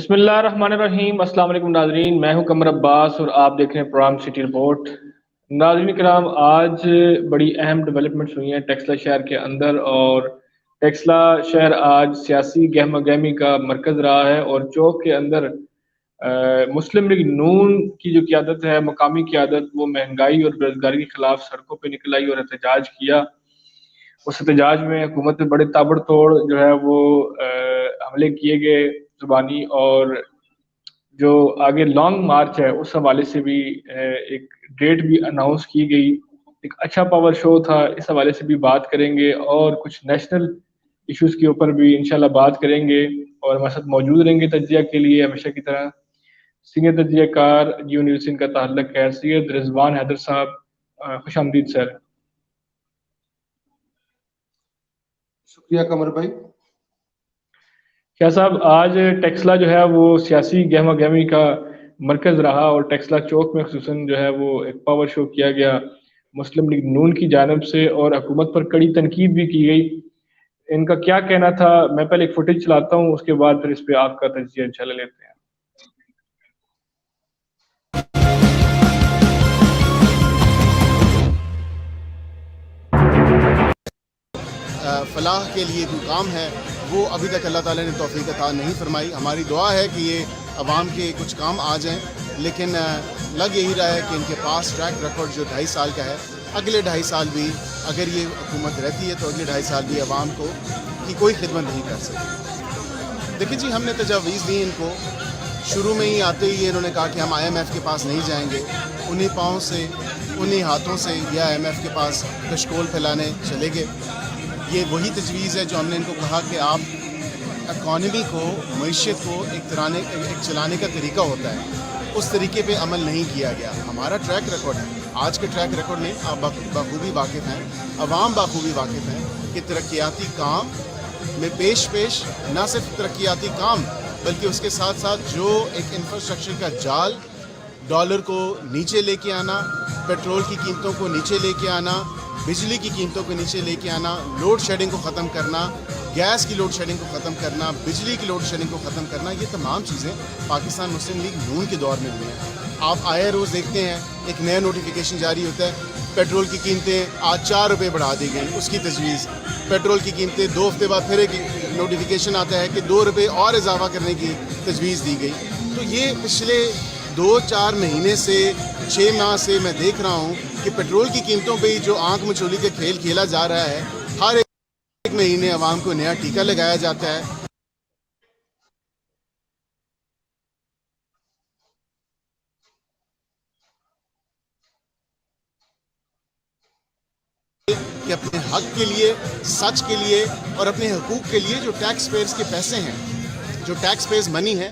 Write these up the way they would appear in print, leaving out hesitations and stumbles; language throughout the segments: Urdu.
بسم اللہ الرحمن الرحیم۔ السلام علیکم ناظرین، میں ہوں قمر عباس اور آپ دیکھ رہے ہیں پروگرام سٹی رپورٹ۔ ناظرین کرام، آج بڑی اہم ڈیولپمنٹس ہوئی ہیں ٹیکسلا شہر کے اندر، اور ٹیکسلا شہر آج سیاسی گہمہ گہمی کا مرکز رہا ہے، اور چوک کے اندر مسلم لیگ نون کی جو قیادت ہے، مقامی قیادت، وہ مہنگائی اور بےروزگاری کے خلاف سڑکوں پہ نکل آئی اور احتجاج کیا۔ اس احتجاج میں حکومت میں بڑے تابڑ توڑ جو ہے وہ حملے کیے گئے زبانی، اور جو آگے لانگ مارچ ہے اس حوالے سے بھی ایک ڈیٹ بھی اناؤنس کی گئی۔ ایک اچھا پاور شو تھا، اس حوالے سے بھی بات کریں گے، اور کچھ نیشنل ایشوز کے اوپر بھی انشاءاللہ بات کریں گے، اور ہمارے ساتھ موجود رہیں گے تجزیہ کے لیے ہمیشہ کی طرح سینئر تجزیہ کار جیو نیوز ان کا تعلق ہے سید رضوان حیدر صاحب۔ خوش آمدید سر۔ شکریہ قمر بھائی۔ کیا صاحب، آج ٹیکسلا جو ہے وہ سیاسی گہمہ گہمی کا مرکز رہا، اور ٹیکسلا چوک میں خصوصاً جو ہے وہ ایک پاور شو کیا گیا مسلم لیگ نون کی جانب سے، اور حکومت پر کڑی تنقید بھی کی گئی۔ ان کا کیا کہنا تھا؟ میں پہلے ایک فوٹیج چلاتا ہوں، اس کے بعد پھر اس پہ آپ کا تجزیہ انشاءاللہ لیتے ہیں۔ فلاح کے لیے جو کام ہے وہ ابھی تک اللہ تعالیٰ نے توفیق عطا نہیں فرمائی۔ ہماری دعا ہے کہ یہ عوام کے کچھ کام آ جائیں، لیکن لگ یہی رہا ہے کہ ان کے پاس ٹریک ریکارڈ جو 2.5 سال کا ہے، اگلے 2.5 سال بھی اگر یہ حکومت رہتی ہے تو اگلے 2.5 سال بھی عوام کی کوئی خدمت نہیں کر سکتی۔ دیکھیں جی، ہم نے تجاویز دی ان کو، شروع میں ہی آتے ہی انہوں نے کہا کہ ہم IMF کے پاس نہیں جائیں گے، انہی پاؤں سے انہی ہاتھوں سے یہ IMF کے پاس کشکول پھیلانے چلے گئے۔ یہ وہی تجویز ہے جو ہم نے ان کو کہا کہ آپ اکانومی کو، معیشت کو ایک چلانے کا طریقہ ہوتا ہے، اس طریقے پہ عمل نہیں کیا گیا۔ ہمارا ٹریک ریکارڈ ہے، آج کے ٹریک ریکارڈ نہیں، آپ بخوبی واقف ہیں، عوام بخوبی واقف ہیں کہ ترقیاتی کام میں پیش نہ صرف ترقیاتی کام بلکہ اس کے ساتھ ساتھ جو ایک انفراسٹرکچر کا جال، ڈالر کو نیچے لے کے آنا، پیٹرول کی قیمتوں کو نیچے لے کے آنا، بجلی کی قیمتوں کو نیچے لے کے آنا، لوڈ شیڈنگ کو ختم کرنا، گیس کی لوڈ شیڈنگ کو ختم کرنا، بجلی کی لوڈ شیڈنگ کو ختم کرنا، یہ تمام چیزیں پاکستان مسلم لیگ نون کے دور میں ہوئی ہیں۔ آپ آئے روز دیکھتے ہیں ایک نیا نوٹیفیکیشن جاری ہوتا ہے، پیٹرول کی قیمتیں آج 4 روپے بڑھا دی گئی، اس کی تجویز۔ پیٹرول کی قیمتیں 2 ہفتے بعد پھر ایک نوٹیفیکیشن آتا ہے کہ 2 روپے اور اضافہ کرنے کی تجویز دی گئی۔ تو یہ پچھلے 2-4 مہینے سے 6 ماہ سے میں دیکھ رہا ہوں کہ پیٹرول کی قیمتوں پہ جو آنکھ مچولی کے کھیل کھیلا جا رہا ہے، ہر ایک مہینے عوام کو نیا ٹیکہ لگایا جاتا ہے کہ اپنے حق کے لیے، سچ کے لیے اور اپنے حقوق کے لیے جو ٹیکس پیئرز کے پیسے ہیں، جو ٹیکس پیئرز منی ہے،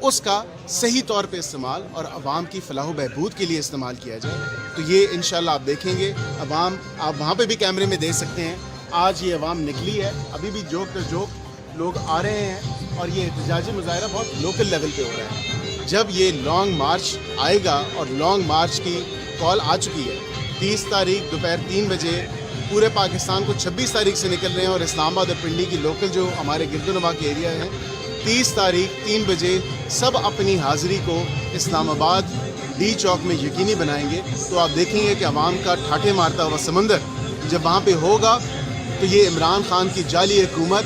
اس کا صحیح طور پہ استعمال اور عوام کی فلاح و بہبود کے لیے استعمال کیا جائے۔ تو یہ انشاءاللہ آپ دیکھیں گے، عوام آپ وہاں پہ بھی کیمرے میں دیکھ سکتے ہیں، آج یہ عوام نکلی ہے، ابھی بھی جوک پر جوک لوگ آ رہے ہیں، اور یہ احتجاجی مظاہرہ بہت لوکل لیول پہ ہو رہا ہے۔ جب یہ لانگ مارچ آئے گا، اور لانگ مارچ کی کال آ چکی ہے، 30 تاریخ دوپہر 3 بجے پورے پاکستان کو 26 تاریخ سے نکل رہے ہیں، اور اسلام آباد اور پنڈی کی لوکل جو ہمارے گرد و نواح کے ایریا ہیں، 30 تاریخ 3 بجے سب اپنی حاضری کو اسلام آباد ڈی چوک میں یقینی بنائیں گے۔ تو آپ دیکھیں گے کہ عوام کا ٹھاٹھے مارتا ہوا سمندر جب وہاں پہ ہوگا، تو یہ عمران خان کی جعلی حکومت،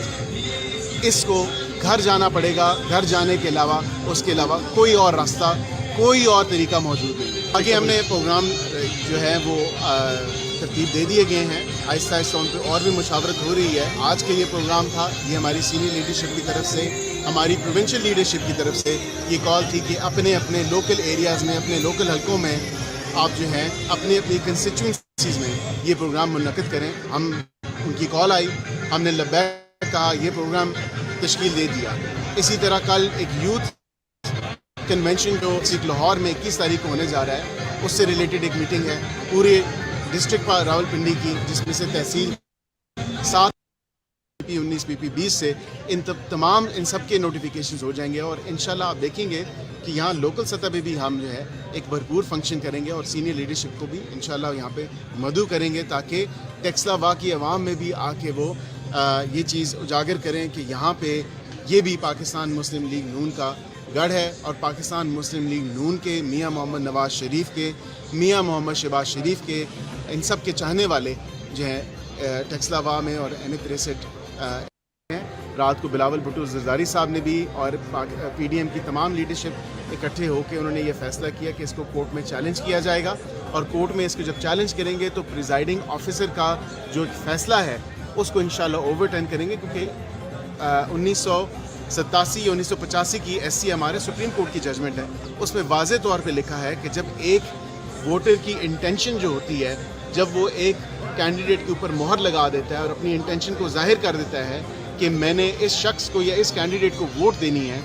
اس کو گھر جانا پڑے گا، گھر جانے کے علاوہ اس کے علاوہ کوئی اور راستہ، کوئی اور طریقہ موجود نہیں۔ آگے ہم نے پروگرام جو ہے وہ ترتیب دے دیے گئے ہیں، آہستہ آہستہ ان پہ اور بھی مشاورت ہو رہی ہے۔ آج کے یہ پروگرام تھا، یہ ہماری سینئر لیڈرشپ کی طرف سے، ہماری پروونشل لیڈرشپ کی طرف سے یہ کال تھی کہ اپنے اپنے لوکل ایریاز میں، اپنے لوکل حلقوں میں آپ جو ہیں اپنی اپنی کنسٹیچوئنسیز میں یہ پروگرام منعقد کریں۔ ہم ان کی کال آئی، ہم نے لبیک کہا، یہ پروگرام تشکیل دے دیا۔ اسی طرح کل ایک یوتھ کنونشن جو لاہور میں 21 تاریخ کو ہونے جا رہا ہے، اس سے ریلیٹڈ ایک میٹنگ ہے پورے ڈسٹرکٹ راول پنڈی کی، جس میں سے تحصیل 7 PP 19 PP 20 سے تمام ان سب کے نوٹیفیکیشنز ہو جائیں گے، اور انشاءاللہ آپ دیکھیں گے کہ یہاں لوکل سطح پہ بھی ہم جو ہے ایک بھرپور فنکشن کریں گے، اور سینئر لیڈرشپ کو بھی انشاءاللہ یہاں پہ مدعو کریں گے، تاکہ ٹیکسلا واہ کی عوام میں بھی آ کے وہ یہ چیز اجاگر کریں کہ یہاں پہ یہ بھی پاکستان مسلم لیگ نون کا گڑھ ہے، اور پاکستان مسلم لیگ نون کے میاں محمد نواز شریف کے، میاں محمد شہباز شریف کے، ان سب کے چاہنے والے جو ہیں ٹیکسلا واہ میں اور N63 ہیں۔ رات کو بلاول بھٹو زرداری صاحب نے بھی اور پی ڈی ایم کی تمام لیڈرشپ اکٹھے ہو کے انہوں نے یہ فیصلہ کیا کہ اس کو کورٹ میں چیلنج کیا جائے گا، اور کورٹ میں اس کو جب چیلنج کریں گے تو پریزائڈنگ آفیسر کا جو فیصلہ ہے اس کو انشاءاللہ اوور ٹرن کریں گے، کیونکہ 1987 یا 1985 کی SC ہمارے سپریم کورٹ کی ججمنٹ ہے، اس میں واضح طور پہ لکھا ہے کہ جب ایک ووٹر کی انٹینشن جو ہوتی ہے، جب وہ ایک کینڈیڈیٹ کے اوپر مہر لگا دیتا ہے اور اپنی انٹینشن کو ظاہر کر دیتا ہے کہ میں نے اس شخص کو یا اس کینڈیڈیٹ کو ووٹ دینی ہے،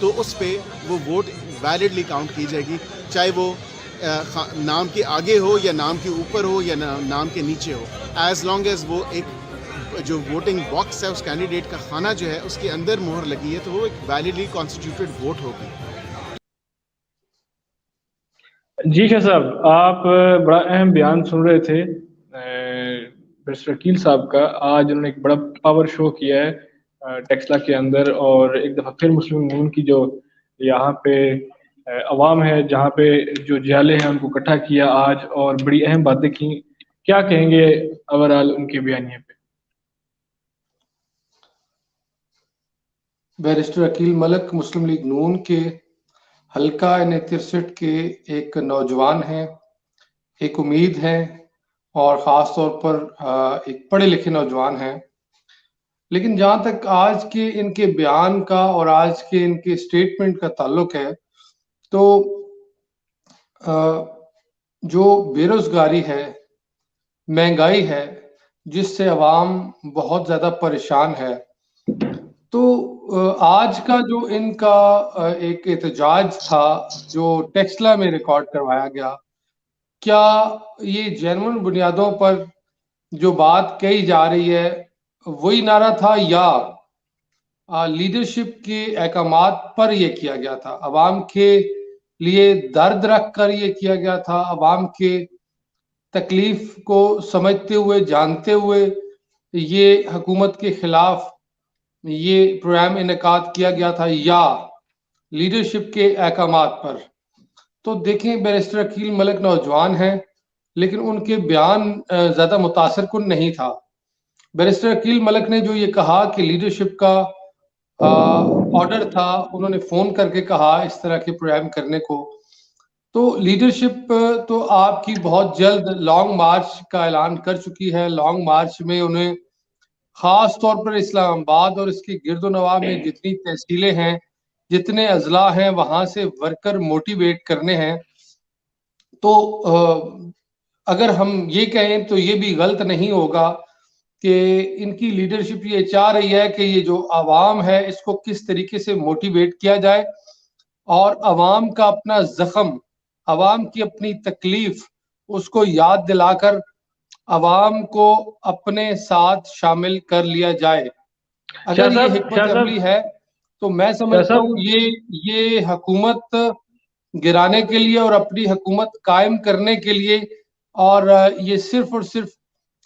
تو اس پہ وہ ووٹ ویلڈلی کاؤنٹ کی جائے گی، چاہے وہ نام کے آگے ہو یا نام کے اوپر ہو یا نام کے نیچے ہو، ایز لانگ ایز وہ ایک جو ووٹنگ باکس ہے اس کینڈیڈیٹ کا خانہ جو ہے اس کے اندر مہر لگی ہے، تو وہ ایک ویلڈلی کانسٹیٹیوٹڈ ووٹ ہوگی۔ جی شاہ صاحب، آپ بڑا اہم بیان سن رہے تھے بیرسٹر عقیل صاحب کا۔ آج انہوں نے ایک بڑا پاور شو کیا ہے ٹیکسلا کے اندر، اور ایک دفعہ پھر مسلم نون کی جو یہاں پہ عوام ہے، جہاں پہ جو جہلے ہیں ان کو اکٹھا کیا آج، اور بڑی اہم باتیں کی۔ کیا کہیں گے اوورآل ان کے بیانیے پہ؟ بیرسٹر عقیل ملک مسلم لیگ نون کے حلقہ N63 کے ایک نوجوان ہیں، ایک امید ہیں، اور خاص طور پر ایک پڑھے لکھے نوجوان ہیں، لیکن جہاں تک آج کے ان کے بیان کا اور آج کے ان کے سٹیٹمنٹ کا تعلق ہے، تو جو بے روزگاری ہے، مہنگائی ہے، جس سے عوام بہت زیادہ پریشان ہے، تو آج کا جو ان کا ایک احتجاج تھا جو ٹیکسلا میں ریکارڈ کروایا گیا، کیا یہ جینون بنیادوں پر جو بات کہی جا رہی ہے وہی نعرہ تھا، یا لیڈرشپ کے احکامات پر یہ کیا گیا تھا، عوام کے لیے درد رکھ کر یہ کیا گیا تھا، عوام کے تکلیف کو سمجھتے ہوئے جانتے ہوئے یہ حکومت کے خلاف یہ پروگرام انعقاد کیا گیا تھا، یا لیڈرشپ کے احکامات پر؟ تو دیکھیں، بیرسٹر عقیل ملک نوجوان ہیں، لیکن ان کے بیان زیادہ متاثر کن نہیں تھا۔ بیرسٹر عقیل ملک نے جو یہ کہا کہ لیڈرشپ کا آرڈر تھا، انہوں نے فون کر کے کہا اس طرح کے پروگرام کرنے کو، تو لیڈرشپ تو آپ کی بہت جلد لانگ مارچ کا اعلان کر چکی ہے۔ لانگ مارچ میں انہیں خاص طور پر اسلام آباد اور اس کے گرد و نواح میں جتنی تحصیلیں ہیں، جتنے اضلاع ہیں، وہاں سے ورکر موٹیویٹ کرنے ہیں۔ تو اگر ہم یہ کہیں تو یہ بھی غلط نہیں ہوگا کہ ان کی لیڈرشپ یہ چاہ رہی ہے کہ یہ جو عوام ہے اس کو کس طریقے سے موٹیویٹ کیا جائے، اور عوام کا اپنا زخم، عوام کی اپنی تکلیف، اس کو یاد دلا کر عوام کو اپنے ساتھ شامل کر لیا جائے۔ اگر یہ حکمت عملی ہے تو میں سمجھتا ہوں یہ حکومت گرانے کے لیے اور اپنی حکومت قائم کرنے کے لیے، اور یہ صرف اور صرف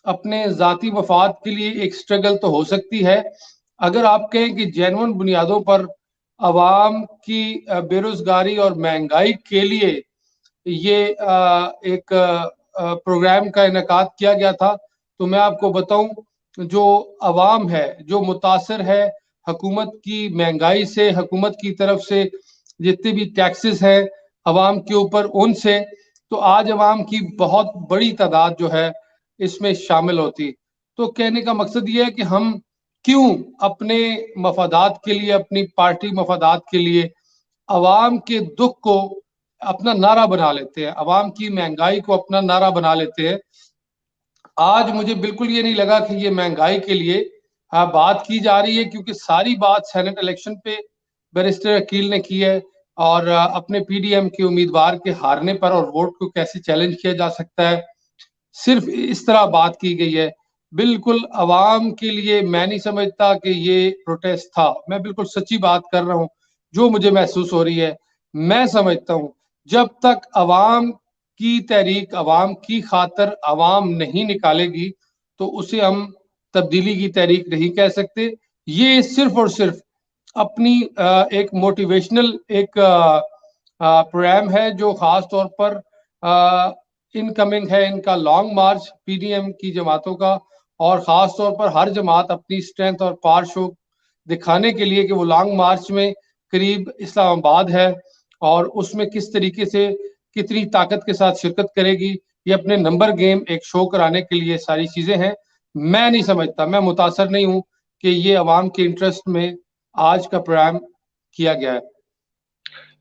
اپنے ذاتی مفاد کے لیے ایک سٹرگل تو ہو سکتی ہے۔ اگر آپ کہیں کہ جینون بنیادوں پر عوام کی بے روزگاری اور مہنگائی کے لیے یہ ایک پروگرام کا انعقاد کیا گیا تھا، تو میں آپ کو بتاؤں، جو عوام ہے، جو متاثر ہے حکومت کی مہنگائی سے، حکومت کی طرف سے جتنے بھی ٹیکسز ہیں عوام کے اوپر، ان سے، تو آج عوام کی بہت بڑی تعداد جو ہے اس میں شامل ہوتی۔ تو کہنے کا مقصد یہ ہے کہ ہم کیوں اپنے مفادات کے لیے، اپنی پارٹی مفادات کے لیے عوام کے دکھ کو اپنا نعرہ بنا لیتے ہیں، عوام کی مہنگائی کو اپنا نعرہ بنا لیتے ہیں۔ آج مجھے بالکل یہ نہیں لگا کہ یہ مہنگائی کے لیے بات کی جا رہی ہے، کیونکہ ساری بات سینٹ الیکشن پہ بیرسٹر عقیل نے کی ہے، اور اپنے پی ڈی ایم کے امیدوار کے ہارنے پر اور ووٹ کو کیسے چیلنج کیا جا سکتا ہے، صرف اس طرح بات کی گئی ہے۔ بالکل عوام کے لیے میں نہیں سمجھتا کہ یہ پروٹیسٹ تھا۔ میں بالکل سچی بات کر رہا ہوں، جو مجھے محسوس ہو رہی ہے۔ میں سمجھتا ہوں جب تک عوام کی تحریک، عوام کی خاطر عوام نہیں نکالے گی تو اسے ہم تبدیلی کی تحریک نہیں کہہ سکتے۔ یہ صرف اور صرف اپنی ایک موٹیویشنل ایک پروگرام ہے جو خاص طور پر انکمنگ ہے ان کا long march P D M کی جماعتوں کا، اور خاص طور پر ہر جماعت اپنی اسٹرینتھ اور پاور شو دکھانے کے لیے کہ وہ لانگ مارچ میں قریب اسلام آباد ہے اور اس میں کس طریقے سے کتنی طاقت کے ساتھ شرکت کرے گی. یہ اپنے نمبر گیم ایک شو کرانے کے لیے ساری چیزیں ہیں. میں نہیں سمجھتا، میں متاثر نہیں ہوں کہ یہ عوام کے انٹرسٹ میں آج کا پروگرام کیا گیا ہے.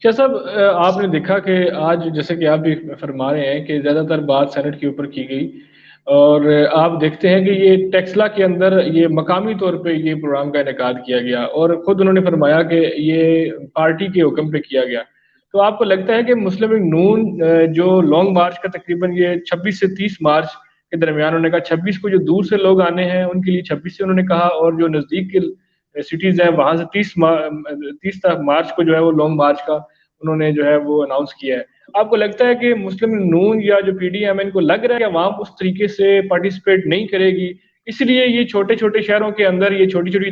شاہ صاحب آپ نے دیکھا کہ آج جیسے کہ آپ بھی فرما رہے ہیں کہ زیادہ تر بات سینٹ کے اوپر کی گئی، اور آپ دیکھتے ہیں کہ یہ ٹیکسلا کے اندر یہ مقامی طور پہ یہ پروگرام کا انعقاد کیا گیا، اور خود انہوں نے فرمایا کہ یہ پارٹی کے حکم پہ کیا گیا. تو آپ کو لگتا ہے کہ مسلم لیگ نون جو لانگ مارچ کا تقریباً یہ 26 سے 30 مارچ کے درمیان، انہوں نے کہا 26 کو جو دور سے لوگ آنے ہیں ان کے لیے 26 سے انہوں نے کہا، اور جو نزدیک کے سٹیز ہیں وہاں سے 30 مارچ کو جو ہے وہ لانگ مارچ کا انہوں نے جو ہے وہ اناؤنس کیا ہے. آپ کو لگتا ہے کہ مسلم نون یا جو پی ڈی ایم ان کو لگ رہا ہے کہ عوام اس طریقے سے پارٹیسپیٹ نہیں کرے گی، اس لیے یہ چھوٹے چھوٹے شہروں کے اندر یہ چھوٹی چھوٹی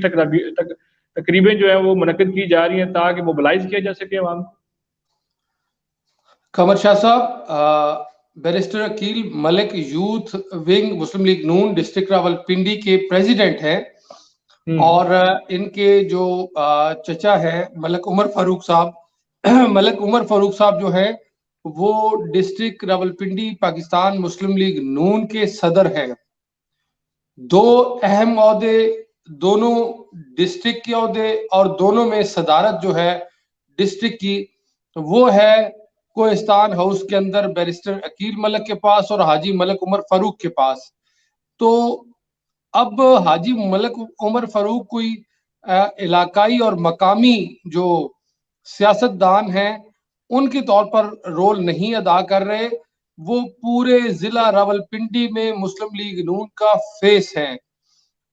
تقریبیں جو ہیں وہ منعقد کی جا رہی ہیں تاکہ موبلائز کیا جا سکے عوام کو؟ قمر شاہ صاحب، بیرسٹر عقیل ملک یوتھ ونگ مسلم لیگ نون ڈسٹرکٹ راولپنڈی کے پریزیڈنٹ ہیں، اور ان کے جو چچا ہے ملک عمر فاروق صاحب، ملک عمر فاروق صاحب جو ہے وہ ڈسٹرکٹ راولپنڈی پاکستان مسلم لیگ نون کے صدر ہیں. دو اہم عہدے، دونوں ڈسٹرکٹ کے عہدے، اور دونوں میں صدارت جو ہے ڈسٹرکٹ کی وہ ہے کوہستان ہاؤس کے اندر بیرسٹر عقیل ملک کے پاس اور حاجی ملک عمر فاروق کے پاس. تو اب حاجی ملک عمر فاروق کوئی علاقائی اور مقامی جو سیاست دان ہیں ان کے طور پر رول نہیں ادا کر رہے، وہ پورے ضلع راولپنڈی میں مسلم لیگ نون کا فیس ہے.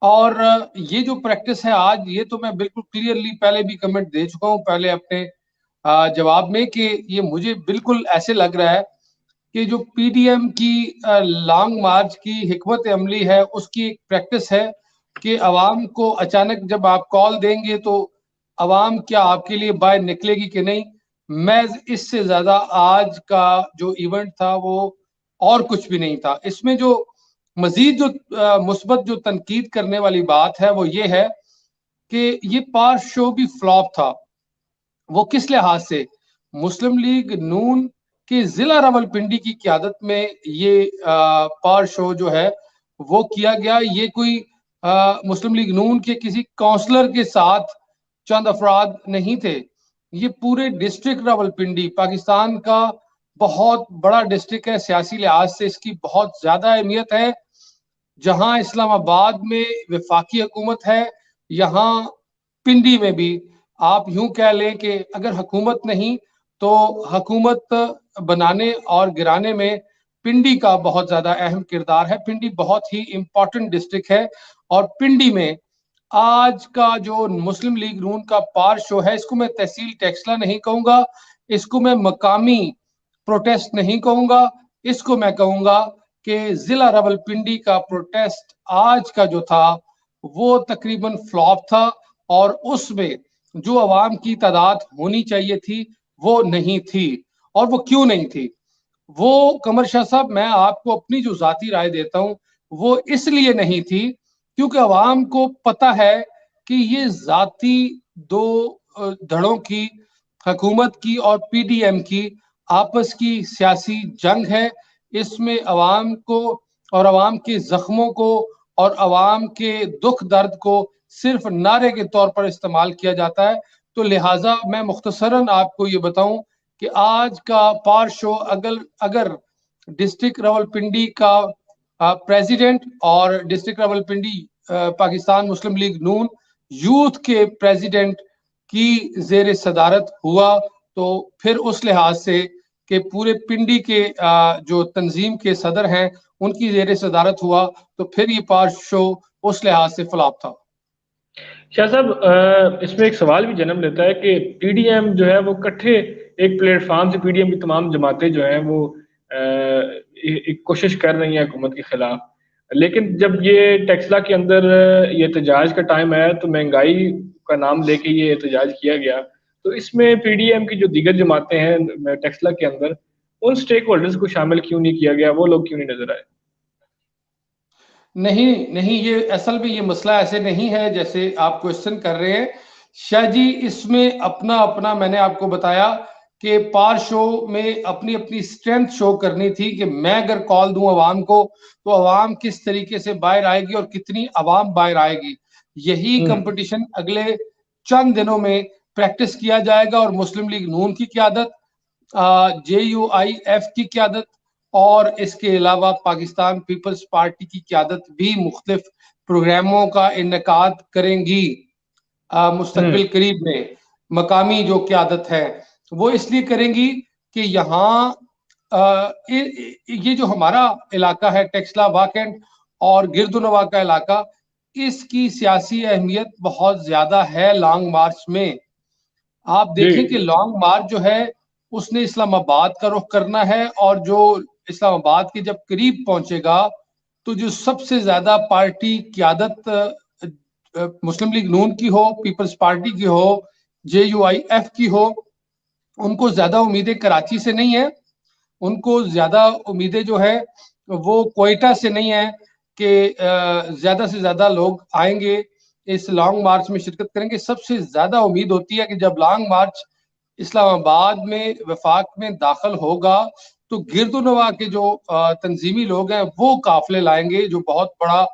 اور یہ جو پریکٹس ہے آج، یہ تو میں بالکل کلیئرلی پہلے بھی کمنٹ دے چکا ہوں پہلے اپنے جواب میں، کہ یہ مجھے بالکل ایسے لگ رہا ہے کہ جو پی ڈی ایم کی لانگ مارچ کی حکمت عملی ہے اس کی ایک پریکٹس ہے کہ عوام کو اچانک جب آپ کال دیں گے تو عوام کیا آپ کے لیے باہر نکلے گی کہ نہیں. میں اس سے زیادہ آج کا جو ایونٹ تھا وہ اور کچھ بھی نہیں تھا. اس میں جو مزید جو مثبت جو تنقید کرنے والی بات ہے وہ یہ ہے کہ یہ پار شو بھی فلاپ تھا. وہ کس لحاظ سے؟ مسلم لیگ نون کے ضلع راولپنڈی کی قیادت میں یہ پار شو جو ہے وہ کیا گیا. یہ کوئی مسلم لیگ نون کے کسی کونسلر کے ساتھ چند افراد نہیں تھے، یہ پورے ڈسٹرکٹ راولپنڈی پاکستان کا بہت بڑا ڈسٹرکٹ ہے، سیاسی لحاظ سے اس کی بہت زیادہ اہمیت ہے. جہاں اسلام آباد میں وفاقی حکومت ہے، یہاں پنڈی میں بھی آپ یوں کہہ لیں کہ اگر حکومت نہیں تو حکومت بنانے اور گرانے میں پنڈی کا بہت زیادہ اہم کردار ہے. پنڈی بہت ہی امپورٹنٹ ڈسٹرکٹ ہے، اور پنڈی میں آج کا جو مسلم لیگ نون کا پار شو ہے، اس کو میں تحصیل ٹیکسلا نہیں کہوں گا، اس کو میں مقامی پروٹیسٹ نہیں کہوں گا، اس کو میں کہوں گا کہ ضلع راولپنڈی کا پروٹیسٹ آج کا جو تھا وہ تقریباً فلاپ تھا، اور اس میں جو عوام کی تعداد ہونی چاہیے تھی وہ نہیں تھی. اور وہ کیوں نہیں تھی؟ وہ قمر شاہ صاحب، میں آپ کو اپنی جو ذاتی رائے دیتا ہوں، وہ اس لیے نہیں تھی کیونکہ عوام کو پتہ ہے کہ یہ ذاتی دو دھڑوں کی، حکومت کی اور پی ڈی ایم کی آپس کی سیاسی جنگ ہے. اس میں عوام کو اور عوام کے زخموں کو اور عوام کے دکھ درد کو صرف نعرے کے طور پر استعمال کیا جاتا ہے. تو لہٰذا میں مختصراً آپ کو یہ بتاؤں کہ آج کا پار شو اگر ڈسٹرکٹ راولپنڈی کا پریزیڈنٹ اور ڈسٹرکٹ راولپنڈی پاکستان مسلم لیگ نون یوتھ کے پریزیڈنٹ کی زیر صدارت ہوا، تو پھر اس لحاظ سے کہ پورے پنڈی کے جو تنظیم کے صدر ہیں ان کی زیر صدارت ہوا، تو پھر یہ پار شو اس لحاظ سے فلاپ تھا. شاہ صاحب، اس میں ایک سوال بھی جنم لیتا ہے کہ پی ڈی ایم جو ہے وہ کٹھے ایک پلیٹ فارم سے پی ڈی ایم کی تمام جماعتیں جو ہیں وہ ایک کوشش کر رہی ہیں حکومت کے خلاف، لیکن جب یہ ٹیکسلا کے اندر یہ احتجاج کا ٹائم آیا تو مہنگائی کا نام لے کے یہ احتجاج کیا گیا، تو اس میں پی ڈی ایم کی جو دیگر جماعتیں ہیں ٹیکسلا کے اندر، ان سٹیک ہولڈرز کو شامل کیوں نہیں کیا گیا؟ وہ لوگ کیوں نہیں نظر آئے؟ نہیں، یہ اصل میں یہ مسئلہ ایسے نہیں ہے جیسے آپ کوشچن کر رہے ہیں شاہ جی. اس میں اپنا میں نے آپ کو بتایا کہ پار شو میں اپنی اسٹرینتھ شو کرنی تھی کہ میں اگر کال دوں عوام کو تو عوام کس طریقے سے باہر آئے گی اور کتنی عوام باہر آئے گی. یہی کمپٹیشن اگلے چند دنوں میں پریکٹس کیا جائے گا، اور مسلم لیگ نون کی قیادت، JUIF کی قیادت، اور اس کے علاوہ پاکستان پیپلز پارٹی کی قیادت بھی مختلف پروگراموں کا انعقاد کریں گی مستقبل قریب میں. مقامی جو قیادت ہے وہ اس لیے کریں گی کہ یہاں یہ جو ہمارا علاقہ ہے ٹیکسلا واکنڈ اور گرد و نواح کا علاقہ، اس کی سیاسی اہمیت بہت زیادہ ہے لانگ مارچ میں. آپ دیکھیں کہ لانگ مارچ جو ہے اس نے اسلام آباد کا رخ کرنا ہے، اور جو اسلام آباد کے جب قریب پہنچے گا تو جو سب سے زیادہ پارٹی قیادت مسلم لیگ نون کی ہو، پیپلز پارٹی کی ہو، JUIF کی ہو، ان کو زیادہ امیدیں کراچی سے نہیں ہیں، ان کو زیادہ امیدیں جو ہے وہ کوئٹہ سے نہیں ہیں کہ زیادہ سے زیادہ لوگ آئیں گے اس لانگ مارچ میں شرکت کریں گے. سب سے زیادہ امید ہوتی ہے کہ جب لانگ مارچ اسلام آباد میں وفاق میں داخل ہوگا تو گرد و نواح کے جو تنظیمی لوگ ہیں وہ قافلے لائیں گے، جو بہت بڑا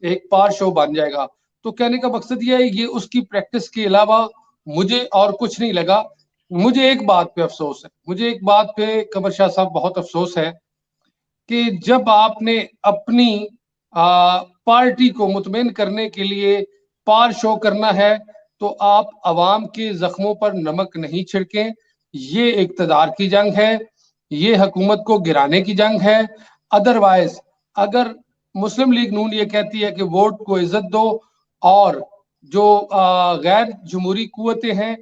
ایک پار شو بن جائے گا. تو کہنے کا مقصد یہ ہے، یہ اس کی پریکٹس کے علاوہ مجھے اور کچھ نہیں لگا. مجھے ایک بات پہ افسوس ہے، قمر شاہ صاحب بہت افسوس ہے کہ جب آپ نے اپنی پارٹی کو مطمئن کرنے کے لیے پار شو کرنا ہے تو آپ عوام کے زخموں پر نمک نہیں چھڑکیں. یہ اقتدار کی جنگ ہے، یہ حکومت کو گرانے کی جنگ ہے. ادروائز اگر مسلم لیگ نون یہ کہتی ہے کہ ووٹ کو عزت دو اور جو غیر جمہوری قوتیں ہیں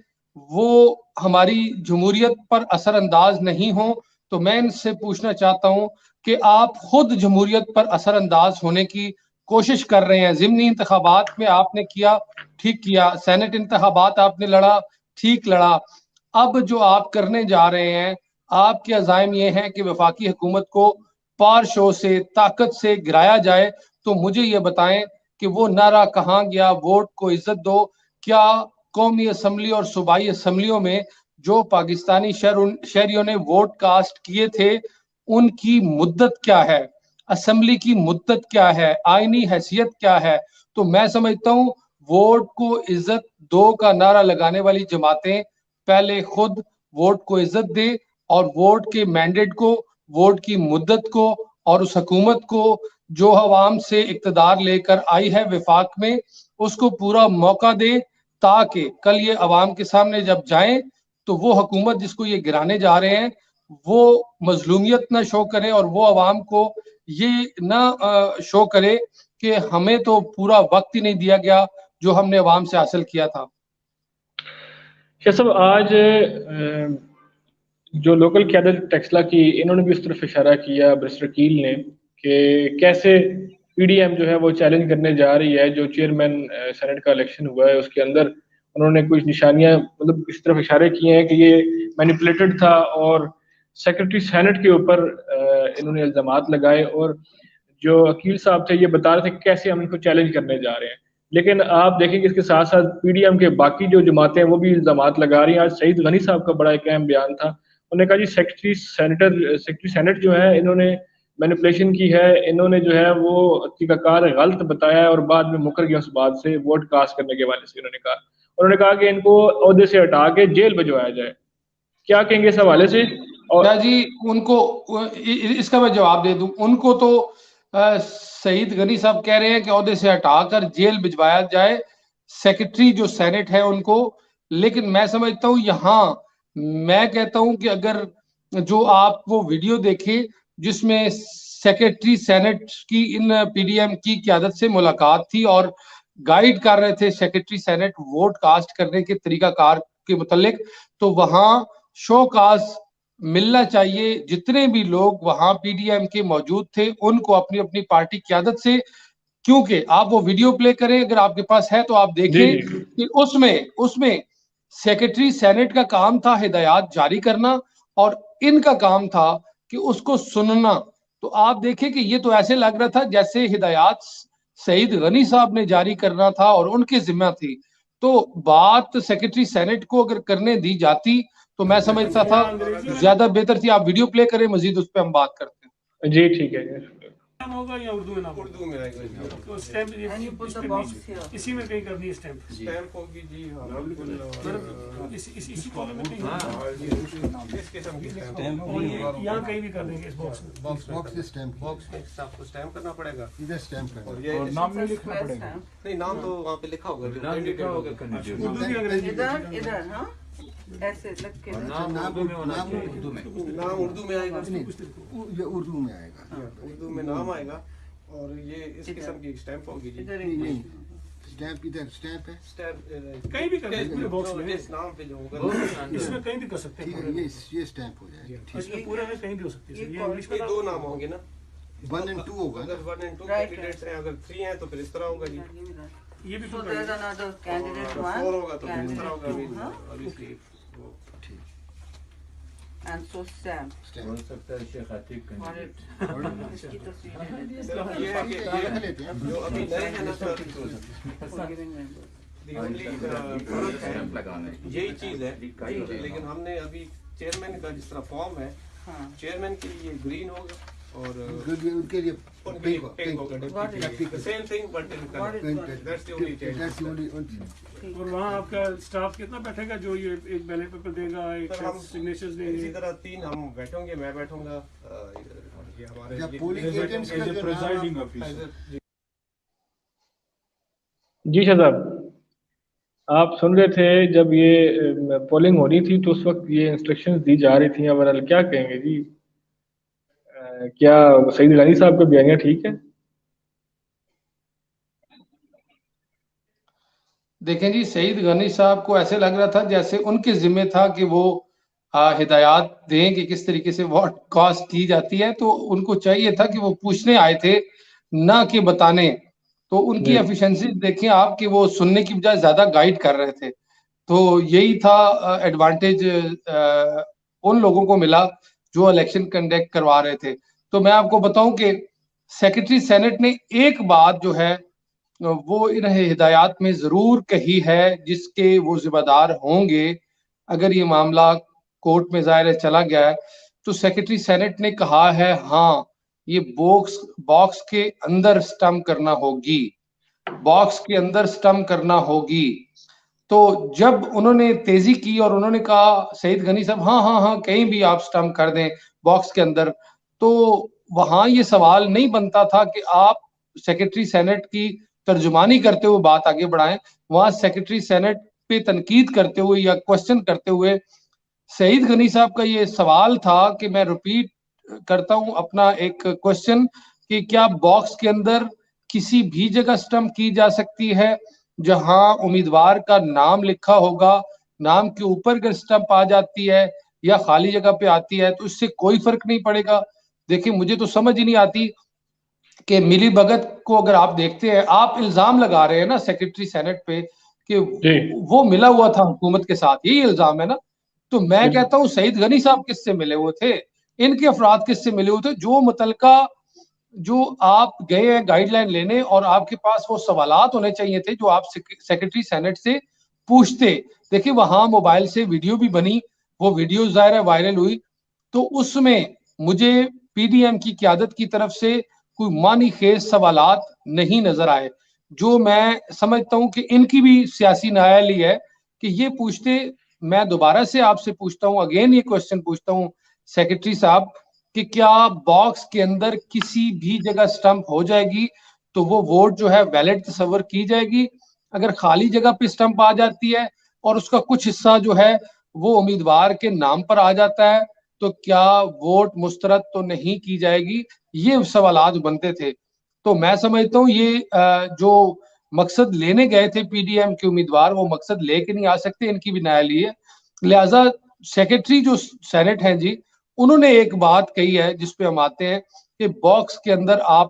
وہ ہماری جمہوریت پر اثر انداز نہیں ہوں، تو میں ان سے پوچھنا چاہتا ہوں کہ آپ خود جمہوریت پر اثر انداز ہونے کی کوشش کر رہے ہیں. ضمنی انتخابات میں آپ نے کیا، ٹھیک کیا. سینٹ انتخابات آپ نے لڑا، ٹھیک لڑا. اب جو آپ کرنے جا رہے ہیں، آپ کے عزائم یہ ہیں کہ وفاقی حکومت کو پار شو سے، طاقت سے گرایا جائے. تو مجھے یہ بتائیں کہ وہ نعرہ کہاں گیا، ووٹ کو عزت دو؟ کیا قومی اسمبلی اور صوبائی اسمبلیوں میں جو پاکستانی شہریوں نے ووٹ کاسٹ کیے تھے ان کی مدت کیا ہے، اسمبلی کی مدت کیا ہے، آئینی حیثیت کیا ہے؟ تو میں سمجھتا ہوں ووٹ کو عزت دو کا نعرہ لگانے والی جماعتیں پہلے خود ووٹ کو عزت دے اور ووٹ کے مینڈیٹ کو، ووٹ کی مدت کو، اور اس حکومت کو جو عوام سے اقتدار لے کر آئی ہے وفاق میں، اس کو پورا موقع دے تاکہ کل یہ عوام کے سامنے جب جائیں تو وہ حکومت جس کو یہ گرانے جا رہے ہیں وہ مظلومیت نہ شو کرے اور وہ عوام کو یہ نہ شو کرے کہ ہمیں تو پورا وقت ہی نہیں دیا گیا جو ہم نے عوام سے حاصل کیا تھا. شاہ صاحب، آج جو لوکل قیادت ٹیکسلا کی، انہوں نے بھی اس طرف اشارہ کیا برسٹر کیل نے کہ کیسے پی ڈی ایم جو ہے وہ چیلنج کرنے جا رہی ہے جو چیئرمین سینٹ کا الیکشن ہوا ہے اس کے اندر. انہوں نے کچھ نشانیاں مطلب اس طرف اشارے کیے ہیں کہ یہ مینیپولیٹڈ تھا، اور سیکرٹری سینٹ کے اوپر انہوں نے الزامات لگائے، اور جو وکیل صاحب تھے یہ بتا رہے تھے کہ کیسے ہم ان کو چیلنج کرنے جا رہے ہیں. لیکن آپ دیکھیں کہ اس کے ساتھ ساتھ پی ڈی ایم کے باقی جو جماعتیں وہ بھی الزامات لگا رہی ہیں. آج سعید غنی صاحب کا بڑا ایک اہم بیان تھا، انہوں نے کہا جی سیکرٹری سینٹ جو ہے انہوں نے مینیپولیشن کی ہے، انہوں نے جو ہے وہ طریقہ کار غلط بتایا اور بعد میں مکر گیا اس بات سے ووٹ کاسٹ کرنے کے حوالے سے. انہوں نے کہا کہ ان کو عہدے سے ہٹا کے جیل بھجوایا جائے. کیا کہیں گے اس حوالے سے؟ اور جی ان کو اس کا میں جواب دے دوں. ان کو تو سعید غنی صاحب کہہ رہے ہیں کہ عہدے سے ہٹا کر جیل بھجوایا جائے سیکرٹری جو سینٹ ہے ان کو. لیکن میں سمجھتا ہوں یہاں میں کہتا ہوں کہ اگر جو آپ وہ ویڈیو دیکھیں جس میں سیکرٹری سینٹ کی ان پی ڈی ایم کی قیادت سے ملاقات تھی اور گائیڈ کر رہے تھے سیکرٹری سینٹ ووٹ کاسٹ کرنے کے طریقہ کار کے متعلق، تو وہاں شو کاز ملنا چاہیے. جتنے بھی لوگ وہاں پی ڈی ایم کے موجود تھے ان کو اپنی اپنی پارٹی قیادت سے کیونکہ آپ وہ ویڈیو پلے کریں اگر آپ کے پاس ہے تو آپ دیکھیں کہ اس میں سیکرٹری سینٹ کا کام تھا ہدایات جاری کرنا اور ان کا کام تھا کہ اس کو سننا. تو آپ دیکھیں کہ یہ تو ایسے لگ رہا تھا جیسے ہدایات سعید غنی صاحب نے جاری کرنا تھا اور ان کے ذمہ تھی. تو بات سیکرٹری سینٹ کو اگر کرنے دی جاتی تو میں سمجھتا تھا زیادہ بہتر تھی. آپ ویڈیو پلے کریں, مزید اس پہ ہم بات کرتے ہیں. جی ٹھیک ہے. ہوگا یا اردو میں نام؟ اردو میں آئے گا. تو اسٹیمپ اسی میں کہیں کرنی ہے. اسٹیمپ ہوگی جی. اسی کالم میں کہیں اس قسم کی یہاں کہیں بھی کر دیں گے. اس باکس میں اسٹیمپ کرنا پڑے گا. اور نام نہیں لکھنا پڑے گا. نہیں, نام تو وہاں پہ لکھا ہوگا. اردو بھی انگریزی ایسے لگ کے نام اردو میں آئے گا. یہ اردو میں آئے گا. اردو میں نام آئے گا اور یہ اس قسم کی اسٹیمپ ہوگی. جی اسٹیمپ ادھر اسٹیمپ ہے. اسٹیمپ کہیں بھی کر سکتے ہیں. باکس میں اس نام پہ جو ہوگا اس میں کہیں بھی کر سکتے ہیں. یہ اسٹیمپ ہو جائے گا. اس میں پورا ہے, کہیں بھی ہو سکتی ہے. یہ انگلش میں دو نام ہوں گے نا, 1 اور 2 ہوگا. اگر 1 اور 2 کینڈیڈیٹس ہیں, اگر 3 ہیں تو پھر اس طرح ہوگا. جی یہ بھی 4 ہوگا تو پھر اس طرح ہوگا. And so stamp. ہو سکتا ہے شیخ عتیق کا جو ابھی نئے ہیں نا سر, یہی چیز ہے. لیکن ہم نے ابھی چیئرمین کا جس طرح فارم ہے, چیئرمین کے لیے گرین ہوگا اور ان کے لیے پنک ہوگا. Same thing but that's the only change. اور وہاں آپ کا اسٹاف کتنا بیٹھے گا جو یہ ایک بیلٹ پیپر دے گا, ایک سگنیچرز دیں گے؟ اسی طرح 3 ہم بیٹھیں گے. میں بیٹھوں گا, یہ ہمارے پولنگ ایجنٹس کا پریزائڈنگ آفیسر. جی شاہ صاحب, آپ سن رہے تھے جب یہ پولنگ ہو رہی تھی تو اس وقت یہ انسٹرکشنز دی جا رہی تھیں. اوورال کیا کہیں گے جی, کیا سعید غنی صاحب کا بیانیہ ٹھیک ہے؟ دیکھیں جی, سعید غنی صاحب کو ایسے لگ رہا تھا جیسے ان کے ذمہ تھا کہ وہ ہدایات دیں کہ کس طریقے سے ووٹ کاسٹ کی جاتی ہے. تو ان کو چاہیے تھا کہ وہ پوچھنے آئے تھے نہ کہ بتانے. تو ان کی ایفیشنسی دیکھیں آپ کہ وہ سننے کی بجائے زیادہ گائیڈ کر رہے تھے. تو یہی تھا ایڈوانٹیج ان لوگوں کو ملا جو الیکشن کنڈکٹ کروا رہے تھے. تو میں آپ کو بتاؤں کہ سیکرٹری سینٹ نے ایک بات جو ہے وہ ان ہدایات میں ضرور کہی ہے جس کے وہ ذمہ دار ہوں گے. اگر یہ معاملہ کورٹ میں ظاہر چلا گیا ہے تو سیکرٹری سینٹ نے کہا ہے ہاں یہ باکس کے اندر سٹمپ کرنا ہوگی, باکس کے اندر سٹمپ کرنا ہوگی. تو جب انہوں نے تیزی کی اور انہوں نے کہا سعید غنی صاحب ہاں کہیں بھی آپ سٹمپ کر دیں باکس کے اندر, تو وہاں یہ سوال نہیں بنتا تھا کہ آپ سیکرٹری سینٹ کی ترجمانی کرتے ہوئے بات آگے بڑھائیں. وہاں سیکرٹری سینٹ پہ تنقید کرتے ہوئے یا کوشچن کرتے ہوئے سعید غنی صاحب کا یہ سوال تھا کہ میں ریپیٹ کرتا ہوں اپنا ایک کوشچن کہ کیا باکس کے اندر کسی بھی جگہ سٹمپ کی جا سکتی ہے جہاں امیدوار کا نام لکھا ہوگا, نام کے اوپر اگر سٹمپ آ جاتی ہے یا خالی جگہ پہ آتی ہے تو اس سے کوئی فرق نہیں پڑے گا. دیکھیں مجھے تو سمجھ ہی نہیں آتی کہ ملی بھگت کو اگر آپ دیکھتے ہیں, آپ الزام لگا رہے ہیں نا سیکرٹری سینٹ پہ کہ وہ ملا ہوا تھا حکومت کے ساتھ, یہی الزام ہے نا. تو میں کہتا ہوں سعید غنی صاحب کس سے ملے ہوئے تھے, ان کے افراد کس سے ملے ہوئے تھے جو متعلقہ جو آپ گئے ہیں گائیڈ لائن لینے اور آپ کے پاس وہ سوالات ہونے چاہیے تھے جو آپ سیکرٹری سینٹ سے پوچھتے. دیکھیں وہاں موبائل سے ویڈیو بھی بنی, وہ ویڈیو ظاہر ہے وائرل ہوئی, تو اس میں مجھے پی ڈی ایم کی قیادت کی طرف سے کوئی معنی خیز سوالات نہیں نظر آئے, جو میں سمجھتا ہوں کہ ان کی بھی سیاسی نااہلی ہے کہ یہ پوچھتے. میں دوبارہ سے آپ سے پوچھتا ہوں, اگین یہ کوشچن پوچھتا ہوں سیکرٹری صاحب کہ کیا باکس کے اندر کسی بھی جگہ سٹمپ ہو جائے گی تو وہ ووٹ جو ہے ویلڈ تصور کی جائے گی؟ اگر خالی جگہ پہ سٹمپ آ جاتی ہے اور اس کا کچھ حصہ جو ہے وہ امیدوار کے نام پر آ جاتا ہے تو کیا ووٹ مسترد تو نہیں کی جائے گی؟ یہ سوالات بنتے تھے. تو میں سمجھتا ہوں یہ جو مقصد لینے گئے تھے پی ڈی ایم کے امیدوار وہ مقصد لے کے نہیں آ سکتے, ان کی بھی نااہلی ہے. لہٰذا سیکرٹری جو سینٹ ہیں جی انہوں نے ایک بات کہی ہے جس پہ ہم آتے ہیں کہ باکس کے اندر آپ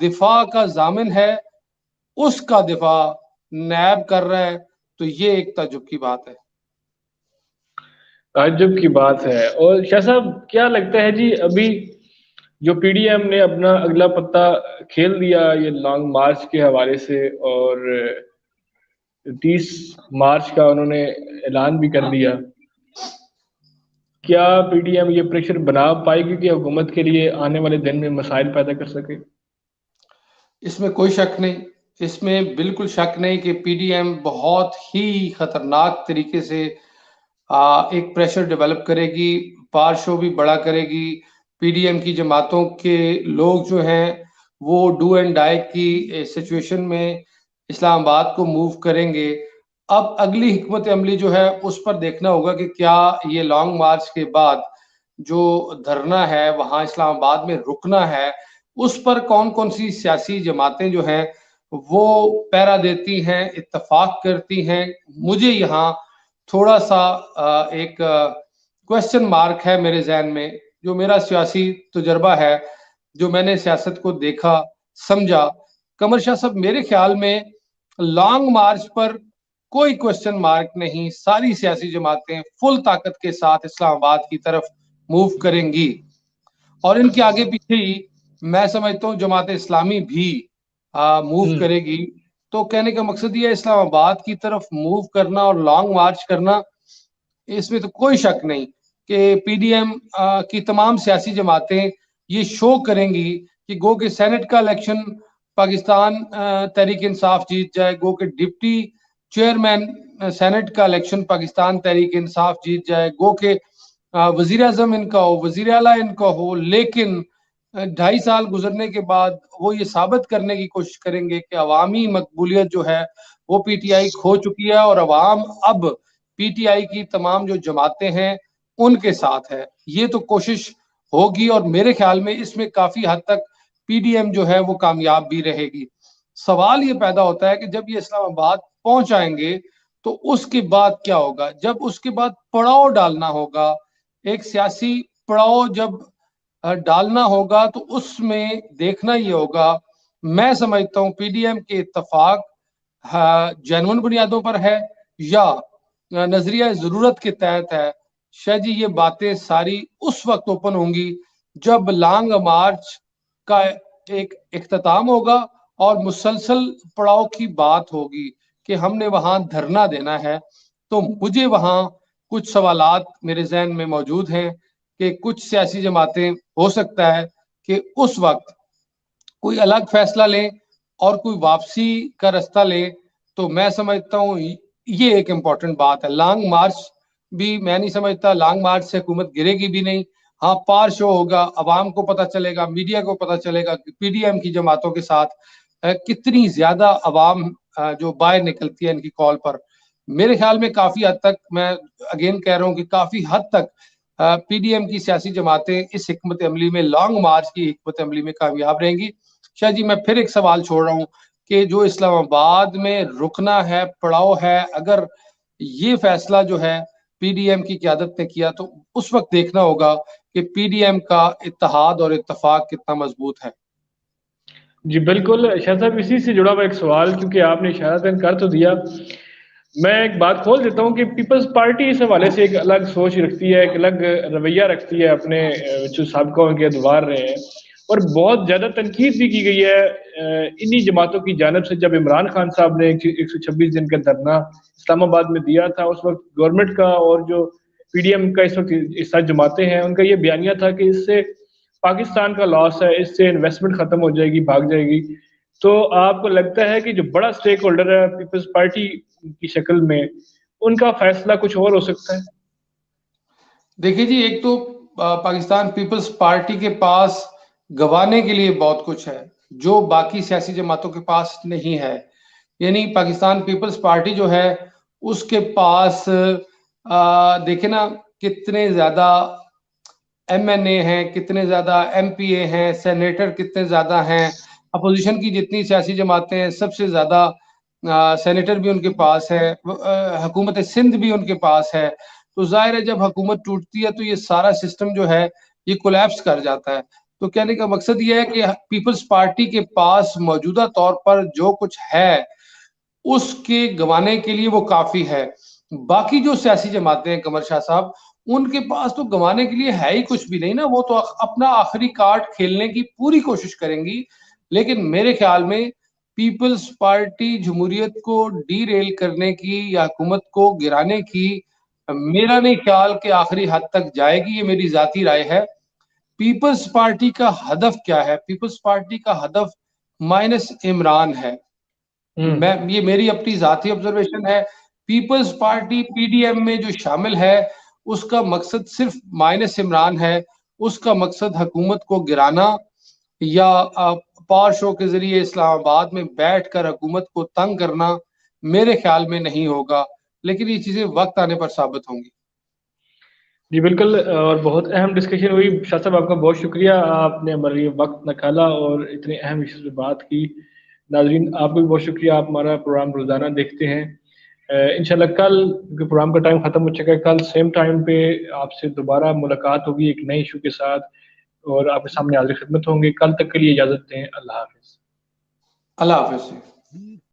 دفاع کا ضامن ہے اس کا دفاع نیب کر رہا ہے، تو یہ ایک تعجب کی بات ہے۔ تعجب کی بات ہے۔ اور شاہ صاحب کیا لگتا ہے جی، ابھی جو پی ڈی ایم نے اپنا اگلا پتہ کھیل دیا یہ لانگ مارچ کے حوالے سے، اور 30 مارچ کا انہوں نے اعلان بھی کر دیا، کیا پی ڈی ایم یہ پریشر بنا پائے گی کہ حکومت کے لیے آنے والے دن میں مسائل پیدا کر سکے؟ اس میں کوئی شک نہیں، اس میں بالکل شک نہیں کہ پی ڈی ایم بہت ہی خطرناک طریقے سے ایک پریشر ڈیولپ کرے گی، پار شو بھی بڑا کرے گی۔ پی ڈی ایم کی جماعتوں کے لوگ جو ہیں وہ ڈو اینڈ ڈائی کی سچویشن میں اسلام آباد کو موو کریں گے۔ اب اگلی حکمت عملی جو ہے اس پر دیکھنا ہوگا کہ کیا یہ لانگ مارچ کے بعد جو دھرنا ہے وہاں اسلام آباد میں رکنا ہے، اس پر کون کون سی سیاسی جماعتیں جو ہیں وہ پیرا دیتی ہیں، اتفاق کرتی ہیں۔ مجھے یہاں تھوڑا سا ایک کوشچن مارک ہے میرے ذہن میں، جو میرا سیاسی تجربہ ہے، جو میں نے سیاست کو دیکھا سمجھا۔ قمر شاہ صاحب، میرے خیال میں لانگ مارچ پر کوئی کوشچن مارک نہیں، ساری سیاسی جماعتیں فل طاقت کے ساتھ اسلام آباد کی طرف موو کریں گی، اور ان کے آگے پیچھے ہی میں سمجھتا ہوں جماعت اسلامی بھی موو کرے گی۔ تو کہنے کا مقصد یہ ہے اسلام آباد کی طرف موو کرنا اور لانگ مارچ کرنا، اس میں تو کوئی شک نہیں کہ پی ڈی ایم کی تمام سیاسی جماعتیں یہ شو کریں گی کہ گو کہ سینٹ کا الیکشن پاکستان تحریک انصاف جیت جائے، گو کہ ڈپٹی چیئرمین سینٹ کا الیکشن پاکستان تحریک انصاف جیت جائے، گو کہ وزیر اعظم ان کا ہو، وزیر اعلیٰ ان کا ہو، لیکن 2.5 سال گزرنے کے بعد وہ یہ ثابت کرنے کی کوشش کریں گے کہ عوامی مقبولیت جو ہے وہ پی ٹی آئی کھو چکی ہے، اور عوام اب پی ٹی آئی کی تمام جو جماعتیں ہیں ان کے ساتھ ہے۔ یہ تو کوشش ہوگی، اور میرے خیال میں اس میں کافی حد تک پی ڈی ایم جو ہے وہ کامیاب بھی رہے گی۔ سوال یہ پیدا ہوتا ہے کہ جب یہ اسلام آباد پہنچ آئیں گے تو اس کے بعد کیا ہوگا؟ جب اس کے بعد پڑاؤ ڈالنا ہوگا، ایک سیاسی پڑاؤ جب ڈالنا ہوگا تو اس میں دیکھنا یہ ہوگا، میں سمجھتا ہوں پی ڈی ایم کے اتفاق جینون بنیادوں پر ہے یا نظریہ ضرورت کے تحت ہے۔ شاید جی یہ باتیں ساری اس وقت اوپن ہوں گی جب لانگ مارچ کا ایک اختتام ہوگا اور مسلسل پڑاؤ کی بات ہوگی کہ ہم نے وہاں دھرنا دینا ہے۔ تو مجھے وہاں کچھ سوالات میرے ذہن میں موجود ہیں کہ کچھ سیاسی جماعتیں ہو سکتا ہے کہ اس وقت کوئی الگ فیصلہ لیں اور کوئی واپسی کا رستہ لیں۔ تو میں سمجھتا ہوں یہ ایک امپورٹنٹ بات ہے۔ لانگ مارچ بھی میں نہیں سمجھتا لانگ مارچ سے حکومت گرے گی بھی نہیں، ہاں پار شو ہوگا، عوام کو پتہ چلے گا، میڈیا کو پتہ چلے گا کہ پی ڈی ایم کی جماعتوں کے ساتھ کتنی زیادہ عوام جو باہر نکلتی ہے ان کی کال پر۔ میرے خیال میں کافی حد تک، میں اگین کہہ رہا ہوں کہ کافی حد تک پی ڈی ایم کی سیاسی جماعتیں اس حکمت عملی میں، لانگ مارچ کی حکمت عملی میں کامیاب رہیں گی۔ شاہ جی میں پھر ایک سوال چھوڑ رہا ہوں کہ جو اسلام آباد میں رکنا ہے، پڑاؤ ہے، اگر یہ فیصلہ جو ہے پی ڈی ایم کی قیادت نے کیا تو اس وقت دیکھنا ہوگا کہ پی ڈی ایم کا اتحاد اور اتفاق کتنا مضبوط ہے۔ جی بالکل شاہ صاحب، اسی سے جڑا ہوا ایک سوال، کیونکہ آپ نے اشارتاً کر تو دیا، میں ایک بات کھول دیتا ہوں کہ پیپلز پارٹی اس حوالے سے ایک الگ سوچ رکھتی ہے، ایک الگ رویہ رکھتی ہے اپنے جو سابقہ ان کے ادوار رہے ہیں، اور بہت زیادہ تنقید بھی کی گئی ہے انہی جماعتوں کی جانب سے۔ جب عمران خان صاحب نے 126 دن کا دھرنا اسلام آباد میں دیا تھا، اس وقت گورنمنٹ کا اور جو پی ڈی ایم کا اس وقت اس ساتھ جماعتیں ہیں ان کا یہ بیانیہ تھا کہ اس سے پاکستان کا لاس ہے، اس سے انویسٹمنٹ ختم ہو جائے گی، بھاگ جائے گی۔ تو آپ کو لگتا ہے کہ جو بڑا سٹیک ہولڈر ہے پیپلز پارٹی کی شکل میں، ان کا فیصلہ کچھ اور ہو سکتا ہے؟ دیکھیے جی، ایک تو پاکستان پیپلز پارٹی کے پاس گوانے کے لیے بہت کچھ ہے جو باقی سیاسی جماعتوں کے پاس نہیں ہے۔ یعنی پاکستان پیپلز پارٹی جو ہے اس کے پاس دیکھیں نا کتنے زیادہ ایم این اے ہیں، کتنے زیادہ ایم پی اے ہیں، سینیٹر کتنے زیادہ ہیں، اپوزیشن کی جتنی سیاسی جماعتیں ہیں سب سے زیادہ سینیٹر بھی ان کے پاس ہے، حکومت سندھ بھی ان کے پاس ہے۔ تو ظاہر ہے جب حکومت ٹوٹتی ہے تو یہ سارا سسٹم جو ہے یہ کولیپس کر جاتا ہے۔ تو کہنے کا مقصد یہ ہے کہ پیپلز پارٹی کے پاس موجودہ طور پر جو کچھ ہے اس کے گوانے کے لیے وہ کافی ہے. باقی جو سیاسی جماعتیں ہیں قمر شاہ صاحب، ان کے پاس تو گوانے کے لیے ہے ہی کچھ بھی نہیں نا. وہ تو اپنا آخری کارڈ کھیلنے کی پوری کوشش کریں گی. لیکن میرے خیال میں پیپلز پارٹی جمہوریت کو ڈی ریل کرنے کی یا حکومت کو گرانے کی میرا نہیں خیال کہ آخری حد تک جائے گی. یہ میری ذاتی رائے ہے. پیپلز پارٹی کا ہدف کیا ہے؟ پیپلز پارٹی کا ہدف مائنس عمران ہے. یہ میری اپنی ذاتی آبزرویشن ہے. People's party P D M میں جو شامل ہے اس کا مقصد صرف مائنس عمران ہے. اس کا مقصد حکومت کو گرانا یا پاور شو کے ذریعے اسلام آباد میں بیٹھ کر حکومت کو تنگ کرنا میرے خیال میں نہیں ہوگا. لیکن یہ چیزیں وقت آنے پر ثابت ہوں گی. جی بالکل، اور بہت اہم ڈسکشن ہوئی. شاہ صاحب آپ کا بہت شکریہ، آپ نے ہمارے لیے وقت نکالا اور اتنے اہم ایشوز پہ بات کی. ناظرین آپ کو بھی بہت شکریہ، آپ ہمارا پروگرام روزانہ دیکھتے ہیں. انشاءاللہ کل کیونکہ پروگرام کا ٹائم ختم ہو چکا ہے، کل سیم ٹائم پہ آپ سے دوبارہ ملاقات ہوگی ایک نئے ایشو کے ساتھ، اور آپ کے سامنے حاضر خدمت ہوں گے. کل تک کے لیے اجازت دیں. اللہ حافظ. اللہ حافظ.